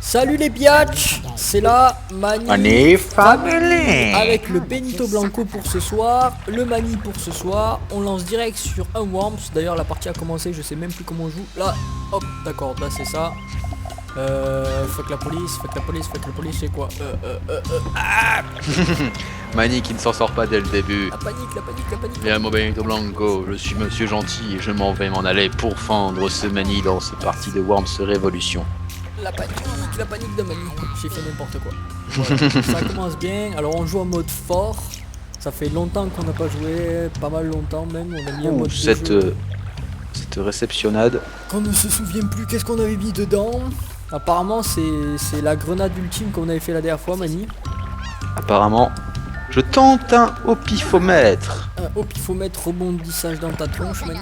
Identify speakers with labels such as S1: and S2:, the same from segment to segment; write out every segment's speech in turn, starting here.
S1: Salut les biatchs, c'est la
S2: Mani Family
S1: avec le Benito Blanco pour ce soir, le Mani pour ce soir. On lance direct sur un Worms. D'ailleurs la partie a commencé, je sais même plus comment on joue. Là, hop, d'accord, là c'est ça. Fuck la police, c'est quoi
S2: Mani qui ne s'en sort pas dès le début.
S1: La panique.
S2: Viens mon Benito Blanco, je suis monsieur gentil et je m'en vais m'en aller pour fendre ce Mani dans ce parti de Worms Révolution.
S1: La panique de Mani. J'ai fait n'importe quoi. Voilà, ça commence bien. Alors on joue en mode fort. Ça fait longtemps qu'on n'a pas joué, pas mal longtemps même. On a mis un mode de jeu.
S2: Cette réceptionnade.
S1: Qu'on ne se souvient plus qu'est-ce qu'on avait mis dedans. Apparemment c'est la grenade ultime qu'on avait fait la dernière fois, Mani.
S2: Apparemment, je tente un opifomètre.
S1: Un opifomètre rebondissage dans ta tronche, Mani.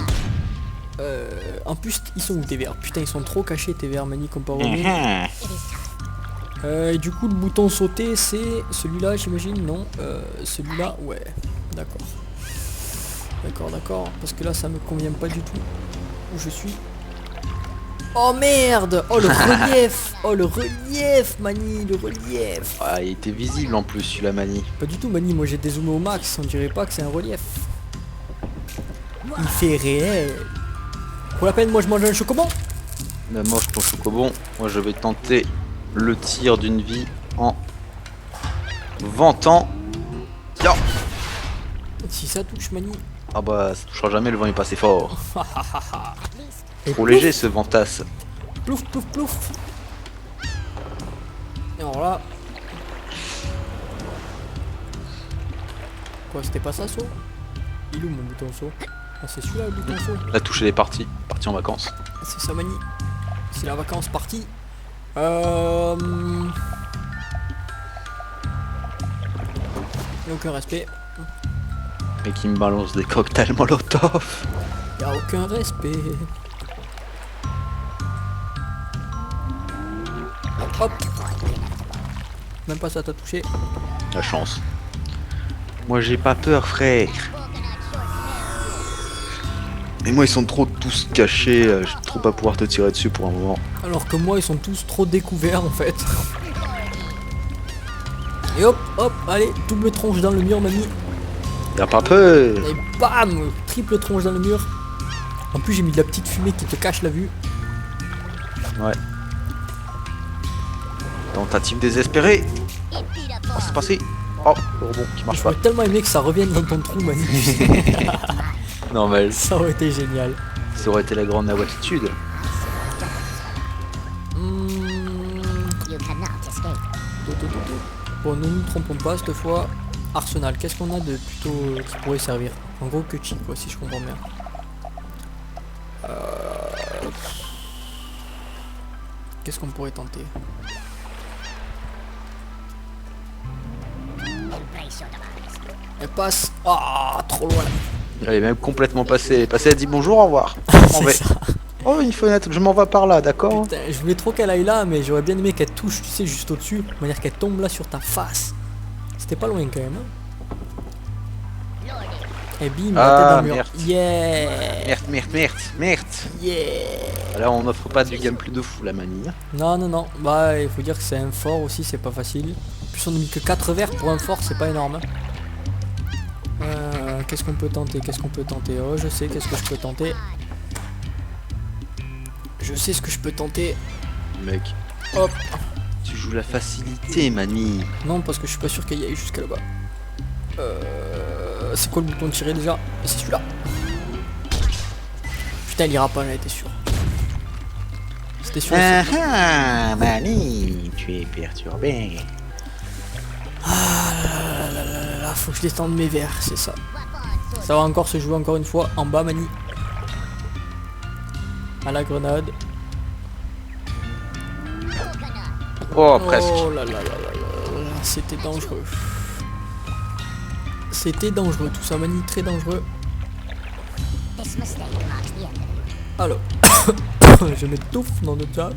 S1: En plus, ils sont où tes verres? Putain, ils sont trop cachés tes verres, Mani, comparé au et du coup, le bouton sauter, c'est celui-là, j'imagine? Non, celui-là, ouais. D'accord. D'accord. Parce que là, ça me convient pas du tout. Où je suis? Oh merde! Oh le relief! Oh le relief, Mani, le relief!
S2: Ah, il était visible en plus, celui-là, Mani.
S1: Pas du tout, Mani, moi j'ai dézoomé au max, on dirait pas que c'est un relief. Il fait réel. Pour la peine, moi je mange un chocobon.
S2: Mange ton chocobon. Moi, je vais tenter le tir d'une vie en ventant. Tiens.
S1: Si ça touche, Mani.
S2: Ah bah, ça touchera jamais, le vent est pas assez fort.
S1: Et
S2: Trop
S1: plouf,
S2: léger ce ventasse.
S1: Plouf. Et alors là. Quoi, c'était pas ça, saut? Il est où mon bouton saut? Ah, c'est celui-là le bouton saut.
S2: La touche elle est partie en vacances.
S1: C'est ça, Mani. C'est la vacance partie. Aucun respect.
S2: Mais qui me balance des cocktails molotov.
S1: Y'a aucun respect. Hop. Même pas ça t'a touché.
S2: La chance. Moi j'ai pas peur, frère. Mais moi ils sont trop tous cachés, je vais trop pas pouvoir te tirer dessus pour un moment.
S1: Alors que moi ils sont tous trop découverts en fait. Et hop, allez, double tronche dans le mur, Mani.
S2: Y'a pas peur.
S1: Et bam, triple tronche dans le mur. En plus j'ai mis de la petite fumée qui te cache la vue.
S2: Ouais. Tentative désespérée. Oh c'est passé. Oh le rebond qui marche pas.
S1: J'aurais tellement aimé que ça revienne dans ton trou, Mani.
S2: Normal.
S1: Ça aurait été génial.
S2: Ça aurait été la grande nawatitude.
S1: Bon, ne nous trompons pas cette fois. Arsenal, qu'est-ce qu'on a de plutôt qui pourrait servir? En gros que cheat quoi, si je comprends bien. Qu'est-ce qu'on pourrait tenter? Elle passe. Ah, trop loin.
S2: Elle est même complètement passée. Elle est passée, elle dit bonjour, au revoir.
S1: C'est ça.
S2: Oh une fenêtre, je m'en vais par là, d'accord.
S1: Putain, je voulais trop qu'elle aille là, mais j'aurais bien aimé qu'elle touche, tu sais, juste au-dessus, de manière qu'elle tombe là sur ta face. C'était pas loin quand même. Hein. Et bim, la tête dans le mur.
S2: Merde.
S1: Yeah.
S2: Merde.
S1: Yeah.
S2: Là on n'offre pas du gameplay de fou la Mani.
S1: Non. Bah, il faut dire que c'est un fort aussi, c'est pas facile. En plus, on a mis que 4 verres pour un fort, c'est pas énorme. Qu'est-ce qu'on peut tenter? Oh, je sais, qu'est-ce que je peux tenter? Je sais ce que je peux tenter.
S2: Mec,
S1: Hop.
S2: tu joues la facilité, Mani.
S1: Non, parce que je suis pas sûr qu'elle y aille jusqu'à là-bas. C'est quoi le bouton de tirer déjà? C'est celui-là. Putain, elle ira pas, j'en étais sûr. C'était sûr.
S2: Mani, tu es perturbé.
S1: Là, faut que je détende mes verres, c'est ça. Ça va encore se jouer encore une fois en bas, Mani. À la grenade.
S2: Oh, presque.
S1: Oh là, c'était dangereux. C'était dangereux tout ça, Mani, très dangereux. Alors, je m'étouffe dans le jazz.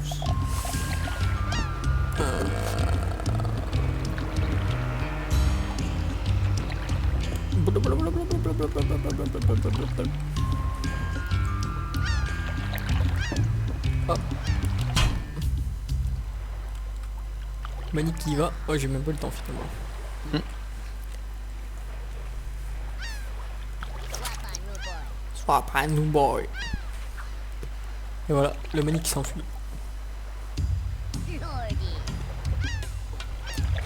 S1: Mani qui y va. Oh, j'ai même pas le temps finalement. Swap un new boy. Et voilà, le Mani qui s'enfuit.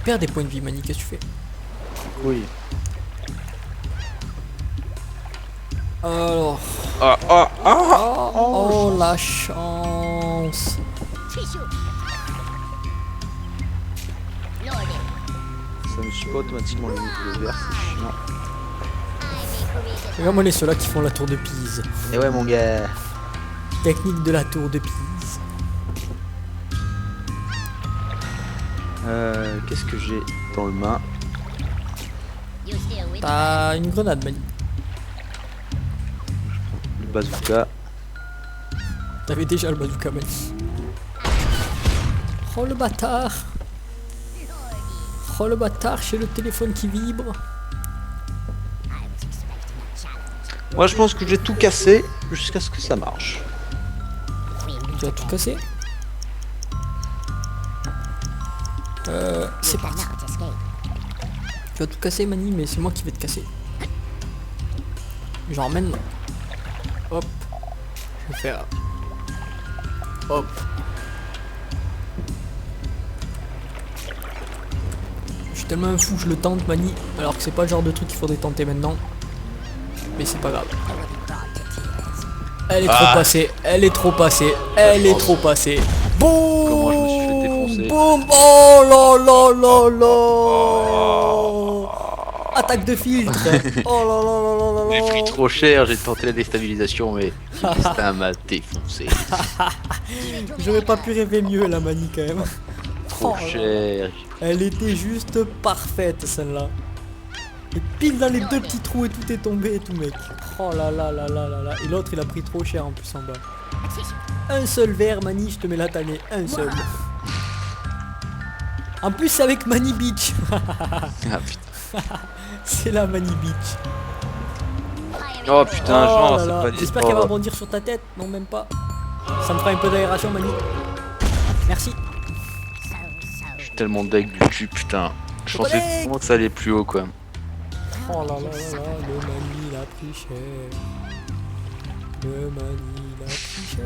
S1: Perds des points de vie, Mani, qu'est-ce que tu fais?
S2: Oui.
S1: Alors.
S2: Ah.
S1: Oh, la chance.
S2: Ça ne suit pas automatiquement le vert, c'est chiant.
S1: Regarde-moi les ceux-là qui font la tour de Pise.
S2: Et ouais, mon gars.
S1: Technique de la tour de Pise.
S2: Qu'est-ce que j'ai dans le main?
S1: T'as une grenade, Mani.
S2: Le bazooka.
S1: T'avais déjà le bazooka, Mani. Oh le bâtard. Oh le bâtard, j'ai le téléphone qui vibre.
S2: Moi, je pense que j'ai tout cassé jusqu'à ce que ça marche.
S1: Tu as tout cassé? C'est parti. Tu as tout cassé, Mani, mais c'est moi qui vais te casser. Genre maintenant. Hop. Je vais faire. Hop. Je suis tellement un fou, je le tente, Mani. Alors que c'est pas le genre de truc qu'il faudrait tenter maintenant. Mais c'est pas grave. Elle est trop passée, elle est trop passée, elle est trop passée. Boum.
S2: Comment je me suis fait défoncer.
S1: Boum. Oh là là là là. Attaque de filtre. Oh là là là là là.
S2: J'ai pris trop cher, j'ai tenté la déstabilisation, mais Justin m'a défoncé.
S1: J'aurais pas pu rêver mieux la Mani quand même.
S2: Trop cher.
S1: Elle était juste parfaite celle-là. Et pile dans les deux petits trous et tout est tombé et tout, mec. Oh là là là là là là. Et l'autre il a pris trop cher en plus en bas. Un seul verre, Mani, je te mets la tannée. Un seul. En plus c'est avec Mani Beach.
S2: Ah putain.
S1: C'est la Mani Beach.
S2: Oh putain,
S1: Oh
S2: genre,
S1: là
S2: c'est
S1: là.
S2: pas des
S1: J'espère qu'elle va rebondir sur ta tête. Non, même pas. Ça me fera un peu d'aération, Mani. Merci.
S2: Je suis tellement deg du cul, putain. Je pensais vraiment que ça allait plus haut, quoi.
S1: Oh là là là là, le Mani il a pris cher. Le Mani il a pris cher.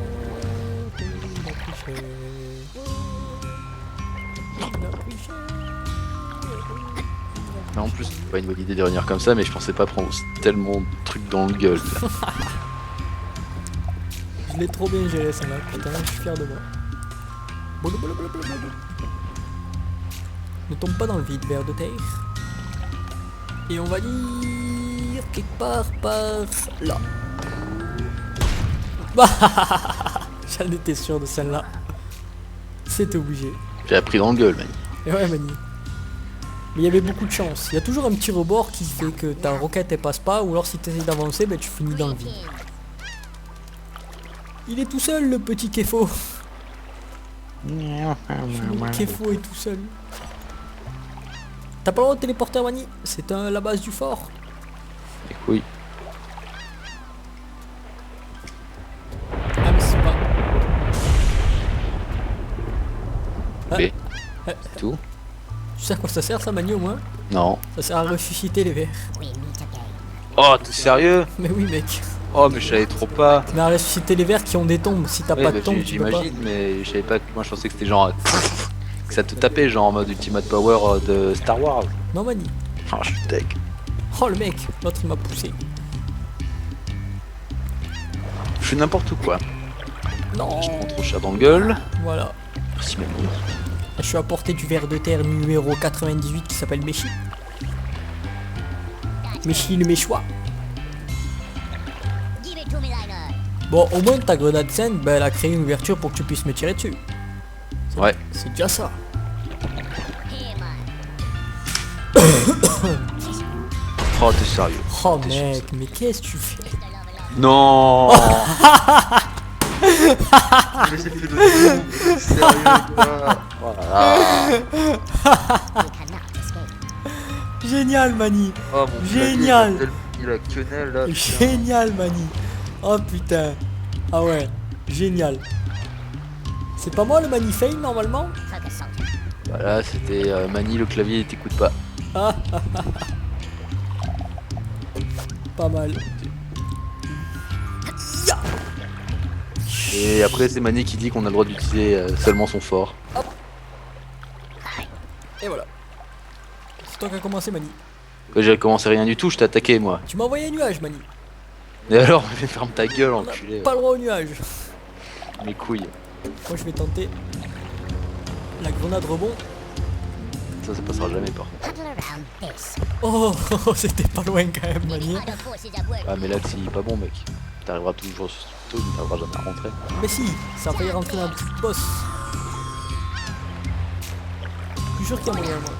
S1: Il a pris cher. Il a pris cher.
S2: Mais en plus, c'est pas une bonne idée de revenir comme ça, mais je pensais pas prendre tellement de trucs dans le gueule. Là.
S1: Je l'ai trop bien géré celle-là, putain, je suis fier de moi. Ne tombe pas dans le vide, ver de terre. Et on va dire quelque part par là. J'en étais sûr de celle-là. C'était obligé.
S2: J'ai appris dans le gueule, Mani.
S1: Et ouais, Mani. Mais il y avait beaucoup de chance. Il y a toujours un petit rebord qui fait que ta roquette elle passe pas, ou alors si tu essaies d'avancer, ben, tu finis dans le vide. Il est tout seul, le petit Kefo. Le Kefo est tout seul. T'as pas le droit de téléporter, Mani. C'est la base du fort.
S2: Et oui.
S1: Ah mais c'est pas... Ah.
S2: B. C'est tout.
S1: Tu sais à quoi ça sert ça, Mani, au moins?
S2: Non.
S1: Ça sert à ressusciter les vers.
S2: Oh, t'es sérieux?
S1: Mais oui, mec.
S2: Oh, mais je savais trop pas.
S1: Mais à ressusciter les vers qui ont des tombes. Si t'as
S2: Ouais,
S1: pas de
S2: bah,
S1: tombe, tu peux pas.
S2: j'imagine, mais je savais pas que moi je pensais que c'était genre. Que ça te tapait, genre en mode Ultimate Power de Star Wars.
S1: Non, Mani.
S2: Oh, je suis tech.
S1: Oh, le mec. L'autre, il m'a poussé.
S2: Je fais n'importe quoi.
S1: Non.
S2: Je prends trop cher dans le gueule.
S1: Voilà.
S2: Merci, Mani.
S1: Je suis à portée du ver de terre numéro 98 qui s'appelle Méchi. Méchi le méchois. Bon, au moins ta grenade saine, ben, elle a créé une ouverture pour que tu puisses me tirer dessus.
S2: Ouais.
S1: C'est déjà ça.
S2: Oh, t'es sérieux.
S1: Oh
S2: T'es
S1: mec,
S2: sûr,
S1: mais qu'est-ce que tu fais?
S2: Non. Mais j'ai fait le sérieux, quoi. Voilà.
S1: Génial, Mani.
S2: Oh, mon
S1: Génial.
S2: clavier, il a quenelle là. putain.
S1: Génial, Mani. Oh putain. Ah ouais, génial. C'est pas moi le Mani fail normalement?
S2: Voilà, c'était Mani, le clavier t'écoute pas.
S1: Ah, ah, ah, ah. Pas mal. Ya.
S2: Et après c'est Mani qui dit qu'on a le droit d'utiliser seulement son fort.
S1: Et voilà. C'est toi qui as commencé, Mani.
S2: J'ai commencé rien du tout, je t'ai attaqué moi.
S1: Tu m'as envoyé un nuage, Mani.
S2: Et alors, ferme ta gueule,
S1: On n'a
S2: enculé.
S1: pas le droit au nuage.
S2: Mes couilles.
S1: Moi, je vais tenter la grenade rebond.
S2: Ça passera jamais par contre.
S1: Oh, c'était pas loin quand même, Mani.
S2: Ah mais là c'est pas bon mec. T'arriveras toujours sur ce tuto, mais t'arriveras jamais à rentrer.
S1: Mais si, ça a failli rentrer dans le petit boss. Je suis sûr qu'il y a moyen, moi.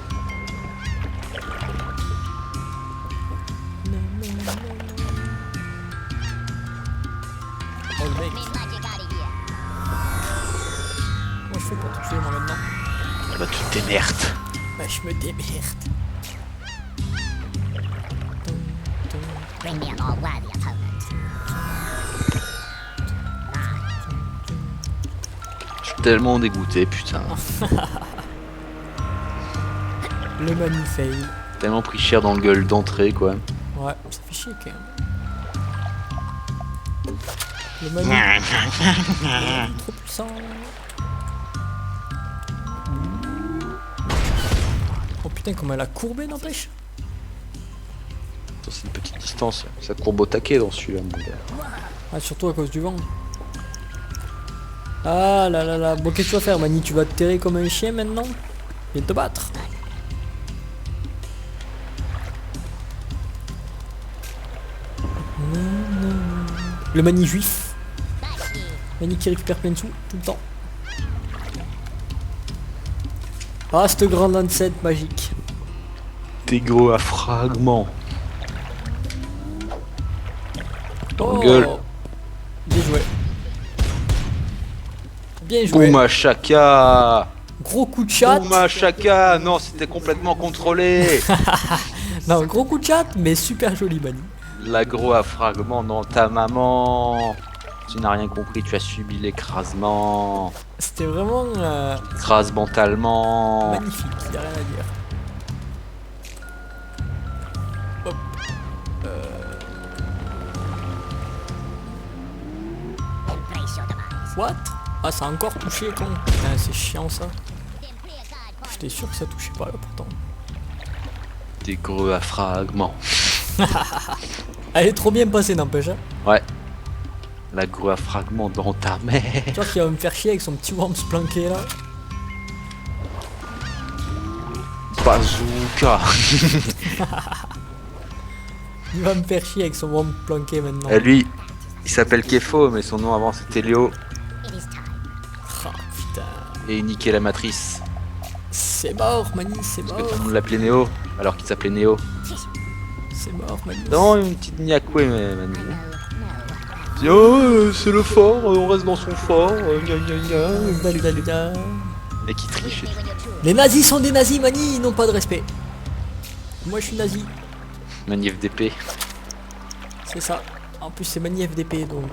S1: Oh le mec. Comment je fais pour te tuer moi maintenant?
S2: Bah tu te démerdes.
S1: Bah je me démerde.
S3: Bring me an all-worthy opponent.
S2: Je suis tellement dégoûté, putain.
S1: Le Mani fail.
S2: Tellement pris cher dans le gueule d'entrée quoi.
S1: Ouais, ça fait chier quand même. Le Mani. Trop puissant. Oh putain, comment elle a courbé, n'empêche.
S2: Attends, c'est une petite distance. Ça courbe au taquet dans celui-là, mon gars.
S1: Ah, surtout à cause du vent. Ah là là là. Bon, qu'est-ce que tu vas faire, Mani? Tu vas te terrer comme un chien maintenant? Et te battre. Le Mani juif. Mani qui récupère plein de sous tout le temps. Ah, cette grande lancette magique.
S2: T'es gros à fragments.
S1: Oh,
S2: gueule.
S1: bien joué. Bien joué.
S2: Bouma Chaka.
S1: Gros coup de chat.
S2: Bouma Chaka. Non, c'était complètement contrôlé.
S1: Non, gros coup de chat, mais super joli, Mani.
S2: L'agro à fragments dans ta maman. Tu n'as rien compris, tu as subi l'écrasement.
S1: C'était vraiment
S2: Écrase mentalement.
S1: magnifique, il a rien à dire. Hop.
S3: Embrace your demise.
S1: What? Ah, ça a encore touché, con. Putain, c'est chiant ça. J'étais sûr que ça touchait pas là pourtant.
S2: T'es gros à fragments.
S1: Elle est trop bien passée, n'empêche. Hein.
S2: Ouais. L'agro à fragments dans ta mère.
S1: Tu vois qu'il va me faire chier avec son petit worms planqué là.
S2: Bazooka.
S1: Il va me faire chier avec son worm planqué maintenant.
S2: Et lui, il s'appelle Kefo, mais son nom avant c'était Léo.
S3: It is time.
S1: Ah, putain.
S2: Et il niquait la matrice.
S1: C'est mort, Mani, c'est
S2: Parce que
S1: mort.
S2: tout le monde l'appelait Néo, alors qu'il s'appelait Néo.
S1: C'est mort, Mani.
S2: Non, une petite niakoué, mais Manu.
S3: No, no.
S2: Dis, oh, c'est le fort, on reste dans son fort. Gna gna gna.
S1: Daludaludal.
S2: Et qui triche.
S3: When you're true.
S1: Les nazis sont des nazis, Mani, ils n'ont pas de respect. Moi je suis nazi,
S2: Mani FDP.
S1: c'est ça. En plus c'est Mani FDP donc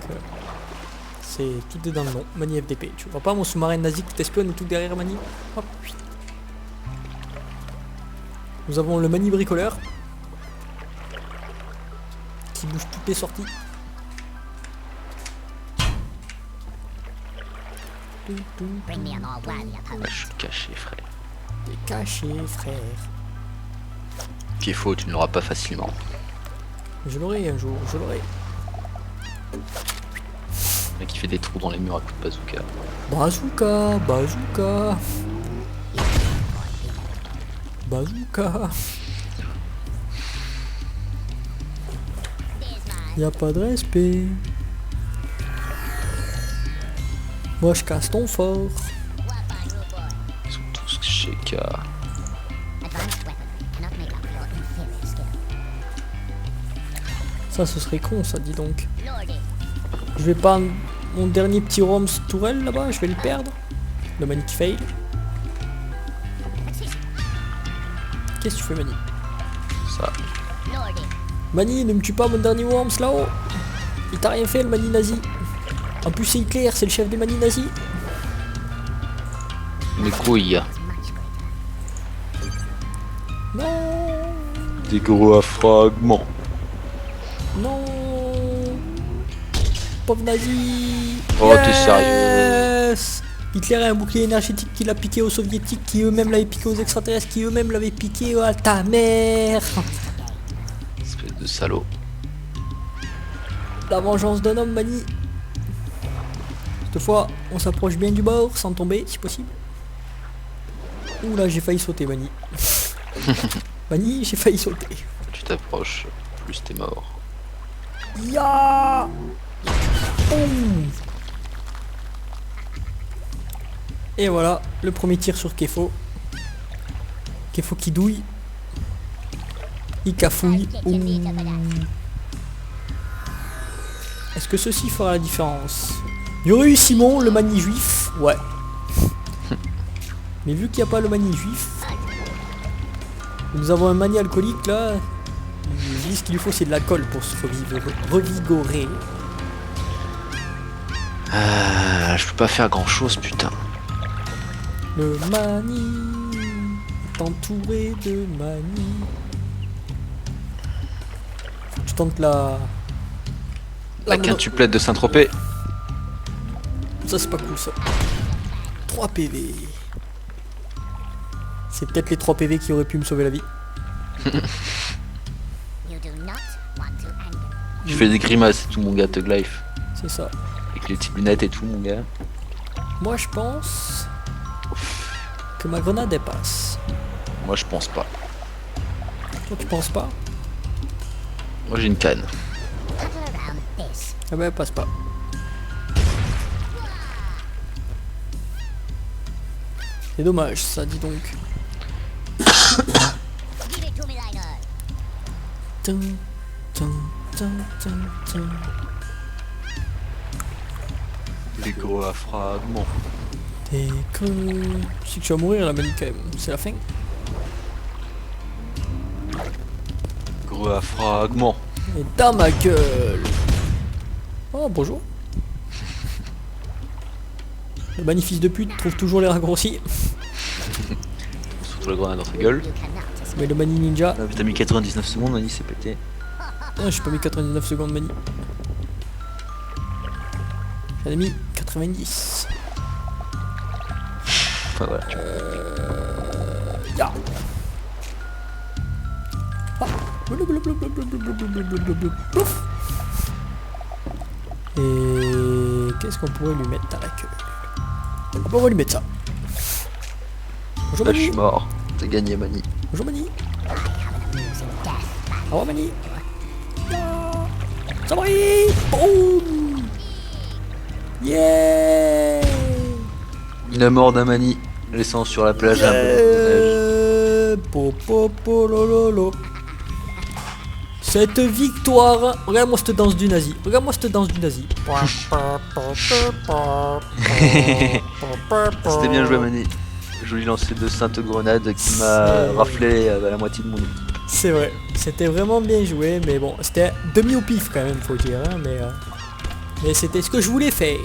S1: c'est tout est dans le nom, Mani FDP. Tu vois pas mon sous-marin nazi qui t'espionne et tout derrière Mani? Hop. Nous avons le Mani bricoleur qui bouge toutes les sorties.
S3: Bring me an all-worthy
S2: Ah,
S3: opponent.
S2: je suis caché, frère.
S1: T'es caché, frère.
S2: Kefo, tu ne l'auras pas facilement.
S1: Je l'aurai un jour, je l'aurai.
S2: Le mec qui fait des trous dans les murs à coups de bazooka.
S1: Bazooka, bazooka. Bazooka.
S3: There's mine.
S1: Y a pas de respect. Moi je casse ton fort.
S3: Well fine, rude boy.
S2: Ils sont tous Sheka.
S3: Advanced weapon cannot make up for your inferior skill.
S1: Ça ce serait con ça, dis donc.
S3: Lordy.
S1: Je vais pas mon dernier petit Roms tourelle là-bas, je vais le perdre. Le Mani qui fail. Qu'est-ce que tu fais, Mani?
S2: Ça.
S3: Lordy.
S1: Mani, ne me tue pas mon dernier Worms là-haut. Il t'a rien fait le Mani nazi. En plus c'est Hitler, c'est le chef des Mani nazis.
S2: Mes couilles.
S3: Is much greater.
S1: Non.
S2: Des gros à fragments.
S1: Non. Pauvre nazi.
S2: Oh, t'es sérieux?
S1: Yes. Hitler a un bouclier énergétique qu'il a piqué aux soviétiques, qui eux-mêmes l'avaient piqué aux extraterrestres, qui eux-mêmes l'avaient piqué à ta mère.
S2: Espèce de salaud.
S1: La vengeance d'un homme, Mani. Cette fois, on s'approche bien du bord, sans tomber, si possible. Ouh là, j'ai failli sauter, Mani. Mani, j'ai failli sauter.
S2: Plus tu t'approches, plus t'es mort.
S1: Ya. Boum. Et voilà, le premier tir sur Kefo. Kefo qui douille. Il cafouille. Ouh. Est-ce que ceci fera la différence? Il y aurait eu Simon, le mani juif. Ouais. Mais vu qu'il n'y a pas le mani juif, nous avons un mani alcoolique là. Ils disent ce qu'il lui faut, c'est de l'alcool pour se revigorer.
S2: Je peux pas faire grand chose, putain.
S1: Le mani est entouré de mani. Faut que je tente la
S2: quintuplette de Saint-Tropez.
S1: Ça c'est pas cool ça. 3 PV. C'est peut-être les 3 PV qui auraient pu me sauver la vie.
S3: You do not want to anger.
S2: Tu fais des grimaces et tout, mon gars, Thug Life.
S1: C'est ça.
S2: Avec les petites lunettes et tout, mon gars.
S1: Moi je pense que ma grenade elle passe.
S2: Moi, je pense pas.
S1: Toi tu penses pas?
S2: Moi, j'ai une canne.
S3: Cover around this.
S1: Ah bah elle passe pas. C'est dommage ça, dis donc.
S3: Give it to me, Liner.
S1: Tum, tum, tum, tum, tum.
S2: Les gros à fragments.
S1: T'es que... Tu sais que tu vas mourir là, Mani, quand même. C'est la fin.
S2: Gros à fragments.
S1: Et dans ma gueule. Oh, bonjour. Le Mani fils de pute trouve toujours les raccourcis.
S2: Surtout la grenade dans ta gueule.
S3: You cannot escape.
S1: Mais le Mani ninja...
S2: Ah, t'as mis 99 secondes, Mani, c'est pété.
S1: Ah, j'ai pas mis 99 secondes, Mani. J'en ai mis 90.
S2: Enfin, voilà.
S1: Ya. Ah. Blou, blou, blou, blou, blou, blou, blou, blou, blou, blou, blou, plouf. Et qu'est-ce qu'on pourrait lui mettre à la queue? On va lui mettre ça. Bonjour
S2: Là, je
S1: Mani.
S2: suis mort. T'as gagné, Mani.
S1: Bonjour Mani.
S3: Losing death.
S1: Au revoir Mani. Ça brille. Boum. Yeah.
S2: La mort d'un Mani, laissant sur la plage un peu.
S1: Po, po, po, lo, lo, lo. Cette victoire. Regarde-moi cette danse du nazi. Regarde-moi cette danse du nazi.
S2: C'était bien joué, Mani. Joli lancer de sainte grenade qui m'a raflé à la moitié de mon équipe.
S1: C'est vrai. C'était vraiment bien joué. Mais bon, c'était demi au pif quand même, faut dire. Hein, mais c'était ce que je voulais faire.